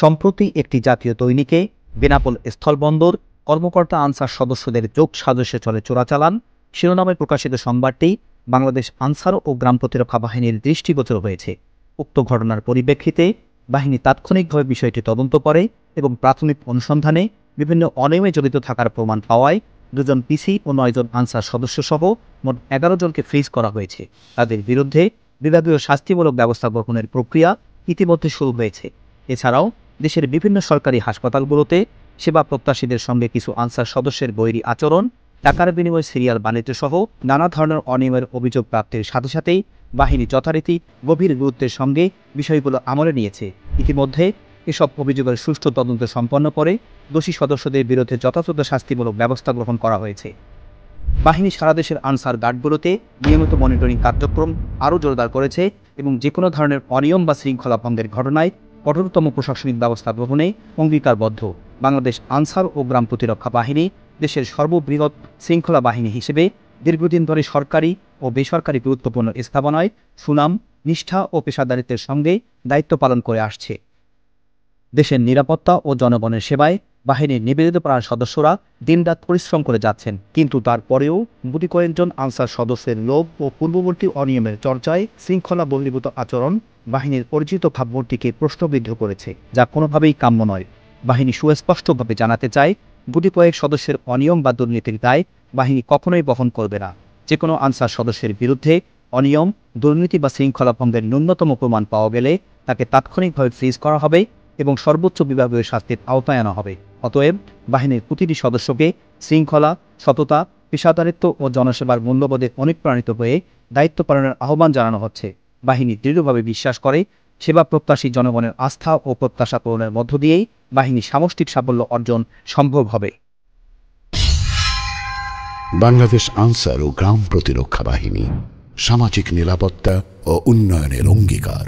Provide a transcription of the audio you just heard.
সম্প্রতি একটি জাতীয় দৈনিকে বেনাপোল স্থলবন্দর কর্মকর্তা আনসার সদস্যদের যোগ সাজসে চলে চোরাচালান শিরোনামে প্রকাশিত সংবাদটি বাংলাদেশ আনসার ও গ্রাম প্রতিরক্ষা বাহিনীর দৃষ্টিগোচর হয়েছে। উক্ত ঘটনার পরিপ্রেক্ষিতে বাহিনী তাৎক্ষণিকভাবে বিষয়টি তদন্ত করে এবং প্রাথমিক অনুসন্ধানে বিভিন্ন অনিয়মে জড়িত থাকার প্রমাণ পাওয়ায় 2 জন পিসি ও 9 জন আনসার সদস্যসহ মোট 11 জনকে ফ্রিজ করা হয়েছে। তাদের বিরুদ্ধে বিভাগীয় শাস্তিমূলক ব্যবস্থা গ্রহণের প্রক্রিয়া ইতিমধ্যে শুরু হয়েছে। এছাড়াও দেশের বিভিন্ন সরকারি হাসপাতালগুলোতে সেবা প্রত্যাশীদের সঙ্গে কিছু আনসার সদস্যের বৈরী আচরণ, টাকার বিনিময়ে সিরিয়াল বাণিজ্য সহ নানা ধরনের অনিয়মের অভিযোগ প্রাপ্তির সাথে সাথেই বাহিনী যথারীতি গভীর গুরুত্বের সঙ্গে বিষয়গুলো আমলে নিয়েছে। ইতিমধ্যে এসব অভিযোগের সুষ্ঠু তদন্ত সম্পন্ন করে দোষী সদস্যদের বিরুদ্ধে যথাযথ শাস্তিমূলক ব্যবস্থা গ্রহণ করা হয়েছে। বাহিনী সারা দেশের আনসার গার্ডগুলোতে নিয়মিত মনিটরিং কার্যক্রম আরও জোরদার করেছে এবং যে কোনো ধরনের অনিয়ম বা শৃঙ্খলা ভঙ্গের ঘটনায় কঠোরতম প্রশাসনিক ব্যবস্থা গ্রহণে অঙ্গীকারবদ্ধ। বাংলাদেশ আনসার ও গ্রাম প্রতিরক্ষা বাহিনী দেশের সর্ববৃহৎ শৃঙ্খলা বাহিনী হিসেবে দীর্ঘদিন ধরে সরকারি ও বেসরকারি গুরুত্বপূর্ণ স্থাপনায় সুনাম, নিষ্ঠা ও পেশাদারিত্বের সঙ্গে দায়িত্ব পালন করে আসছে। দেশের নিরাপত্তা ও জনগণের সেবায় বাহিনীর নিবেদিত প্রাণ সদস্যরা দিনরাত পরিশ্রম করে যাচ্ছেন, কিন্তু তারপরেও গুটি কয়েকজন আনসার সদস্যের লোভ ও পূর্ববর্তী অনিয়মের চর্চায় শৃঙ্খলা বহির্ভূত আচরণ বাহিনীর পরিচিত ভাবমূর্তিকে প্রশ্নবিদ্ধ করেছে, যা কোনোভাবেই কাম্য নয়। বাহিনী সুস্পষ্টভাবে জানাতে চায়, গুটি কয়েক সদস্যের অনিয়ম বা দুর্নীতির দায় বাহিনী কখনোই বহন করবে না। যে কোনো আনসার সদস্যের বিরুদ্ধে অনিয়ম, দুর্নীতি বা শৃঙ্খলা ভঙ্গের ন্যূনতম প্রমাণ পাওয়া গেলে তাকে তাৎক্ষণিকভাবে ফ্রিজ করা হবে এবং সর্বোচ্চ বিভাগীয় শাস্তির আওতায় আনা হবে। অতএব বাহিনীর প্রতিটি সদস্যকে শৃঙ্খলা, সততা, পেশাদারিত্ব ও জনসেবার মূল্যবোধে অনুপ্রাণিত হয়ে দায়িত্ব পালনের আহ্বান জানানো হচ্ছে। বাহিনী দৃঢ়ভাবে বিশ্বাস করে, সেবা প্রত্যাশী জনগণের আস্থা ও প্রত্যাশা পূরণের মধ্য দিয়েই বাহিনী সামষ্টিক সাফল্য অর্জন সম্ভব হবে। বাংলাদেশ আনসার ও গ্রাম প্রতিরক্ষা বাহিনী সামাজিক নিরাপত্তা ও উন্নয়নের অঙ্গীকার।